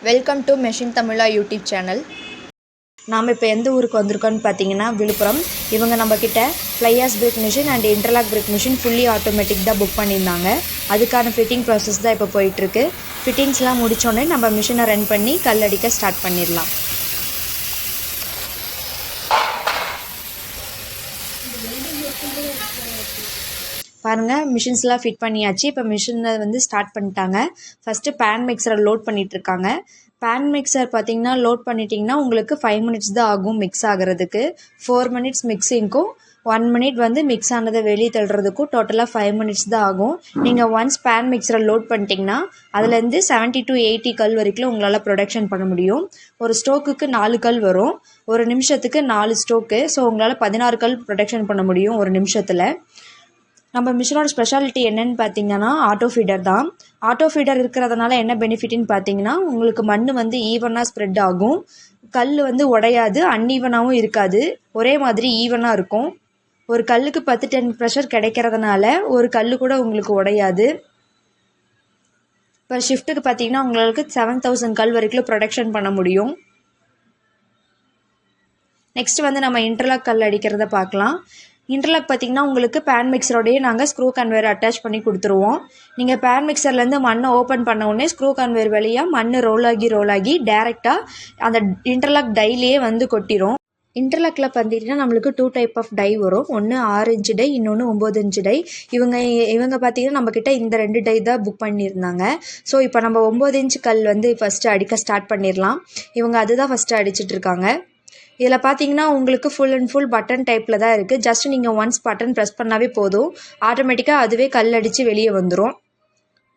Welcome to machine Tamizha YouTube channel. நாம் இப்போ எந்த ஊருக்கு வந்திருக்கோன்னு பார்த்தீங்கன்னா விழுப்புரம். இவங்க நம்மக்கிட்ட fly ash break machine and interlock break machine fully automatic தான் புக் பண்ணியிருந்தாங்க. அதுக்கான ஃபிட்டிங் ப்ராசஸ் தான் இப்போ போயிட்டுருக்கு. ஃபிட்டிங்ஸ்லாம் முடித்தோடனே நம்ம மிஷினை ரன் பண்ணி கல்லடிக்க ஸ்டார்ட் பண்ணிடலாம். பாருங்கள், மிஷின்ஸ்லாம் ஃபிட் பண்ணியாச்சு. இப்போ மிஷினை வந்து ஸ்டார்ட் பண்ணிட்டாங்க. ஃபஸ்ட்டு பேன் மிக்சரை லோட் பண்ணிகிட்ருக்காங்க. பேன் மிக்சர் பார்த்தீங்கன்னா லோட் பண்ணிட்டிங்கன்னா உங்களுக்கு 5 மினிட்ஸ் தான் ஆகும் மிக்ஸ் ஆகிறதுக்கு. 4 மினிட்ஸ் மிக்ஸிங்க்கும் 1 மினிட் வந்து மிக்ஸ் ஆனதை வெளியே தள்ளுறதுக்கும் டோட்டலாக 5 மினிட்ஸ் தான் ஆகும். நீங்கள் ஒன்ஸ் பேன் மிக்சரை லோட் பண்ணிட்டீங்கன்னா அதுலேருந்து 70 to 80 கல் வரைக்கும் உங்களால் ப்ரொடக்ஷன் பண்ண முடியும். ஒரு ஸ்டோக்குக்கு 4 கல் வரும். ஒரு நிமிஷத்துக்கு 4 ஸ்டோக்கு. ஸோ உங்களால் 16 கல் ப்ரொடக்ஷன் பண்ண முடியும் ஒரு நிமிஷத்தில். நம்ம மிஷினோட ஸ்பெஷாலிட்டி என்னன்னு பார்த்தீங்கன்னா ஆட்டோ ஃபீடர் தான். ஆட்டோ ஃபீடர் இருக்கிறதுனால என்ன பெனிஃபிட்னு பார்த்தீங்கன்னா உங்களுக்கு மண் வந்து ஈவனாக ஸ்ப்ரெட் ஆகும். கல் வந்து உடையாது, அன்ஈவனாகவும் இருக்காது, ஒரே மாதிரி ஈவனாக இருக்கும். ஒரு கல்லுக்கு 10 டன் ப்ரெஷர் கிடைக்கிறதுனால ஒரு கல் கூட உங்களுக்கு உடையாது. இப்போ ஷிஃப்ட்டுக்கு பார்த்தீங்கன்னா உங்களுக்கு 7000 கல் வரைக்கும் ப்ரொடக்ஷன் பண்ண முடியும். நெக்ஸ்ட் வந்து நம்ம இன்டர்லாக் கல் அடிக்கிறத பார்க்கலாம். இன்டர்லாக் பார்த்திங்கன்னா உங்களுக்கு பேன் மிக்சரோடையே நாங்கள் ஸ்க்ரூ கன்வேர் அட்டாச் பண்ணி கொடுத்துருவோம். நீங்கள் பேன் மிக்சர்லேருந்து மண்ணை ஓப்பன் பண்ண உடனே ஸ்க்ரூ கன்வேர் வழியாக மண் ரோல் ஆகி டேரெக்டாக அந்த இன்டர்லாக் டைலேயே வந்து கொட்டிடும். இன்டர்லாக்கில் பார்த்தீங்கன்னா நம்மளுக்கு 2 டைப் ஆஃப் டை வரும். ஒன்று 6 இன்ச்சு டை, இன்னொன்று 9 இன்ச்சு டை. இவங்க பார்த்தீங்கன்னா நம்மக்கிட்ட இந்த 2 டை தான் புக் பண்ணியிருந்தாங்க. ஸோ இப்போ நம்ம 9 இன்ச்சு கல் வந்து ஃபஸ்ட்டு அடிக்க ஸ்டார்ட் பண்ணிடலாம். இவங்க அதுதான் ஃபஸ்ட்டு அடிச்சிட்ருக்காங்க. இதில் பார்த்தீங்கன்னா உங்களுக்கு ஃபுல் அண்ட் ஃபுல் பட்டன் டைப்பில் தான் இருக்குது. ஜஸ்ட் நீங்கள் ஒன்ஸ் பட்டன் ப்ரெஸ் பண்ணாவே போதும், ஆட்டோமேட்டிக்காக அதுவே கல் அடித்து வெளியே வந்துடும்.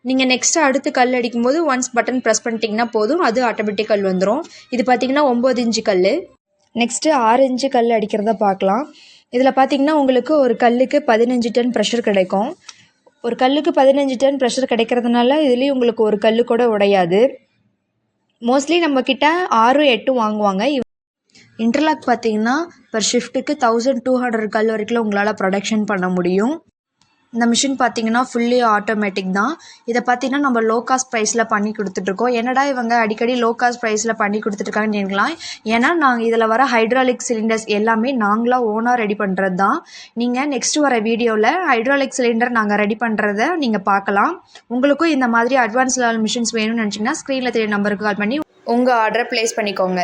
நீங்கள் நெக்ஸ்ட்டு அடுத்து கல் அடிக்கும்போது ஒன்ஸ் பட்டன் ப்ரெஸ் பண்ணிட்டீங்கன்னா போதும், அது ஆட்டோமேட்டிக் கல் வந்துடும். இது பார்த்திங்கன்னா 9 இன்ச்சு கல். நெக்ஸ்ட்டு 6 இன்ச்சு கல் அடிக்கிறத பார்க்கலாம். இதில் பார்த்திங்கன்னா உங்களுக்கு ஒரு கல்லுக்கு 15 டன் ப்ரெஷர் கிடைக்கும். ஒரு கல்லுக்கு 15 டன் ப்ரெஷர் கிடைக்கிறதுனால இதுலேயும் உங்களுக்கு ஒரு கல் கூட உடையாது. மோஸ்ட்லி நம்மக்கிட்ட 6, 8 வாங்குவாங்க. இன்டர்லாக் பார்த்தீங்கன்னா பர் ஷிஃப்ட்டுக்கு 1200 கல் வரைக்கும் உங்களால் ப்ரொடக்ஷன் பண்ண முடியும். இந்த மிஷின் பார்த்தீங்கன்னா ஃபுல்லி ஆட்டோமேட்டிக் தான். இதை பார்த்தீங்கன்னா நம்ம லோ காஸ்ட் ப்ரைஸில் பண்ணி கொடுத்துட்ருக்கோம். என்னடா இவங்க அடிக்கடி லோ காஸ்ட் ப்ரைஸில் பண்ணி கொடுத்துட்ருக்காங்கன்னு நினைக்கலாம். ஏன்னா நாங்கள் இதில் வர ஹைட்ராலிக் சிலிண்டர்ஸ் எல்லாமே நாங்களாக ஓனாக ரெடி பண்ணுறது தான். நீங்கள் நெக்ஸ்ட்டு வர வீடியோவில் ஹைட்ராலிக் சிலிண்டர் நாங்கள் ரெடி பண்ணுறத நீங்கள் பார்க்கலாம். உங்களுக்கும் இந்த மாதிரி அட்வான்ஸ் லெவல் மிஷின்ஸ் வேணும்னு நினச்சிங்கன்னா ஸ்க்ரீனில் தெரிய நம்பருக்கு கால் பண்ணி உங்கள் ஆர்டரை ப்ளேஸ் பண்ணிக்கோங்க.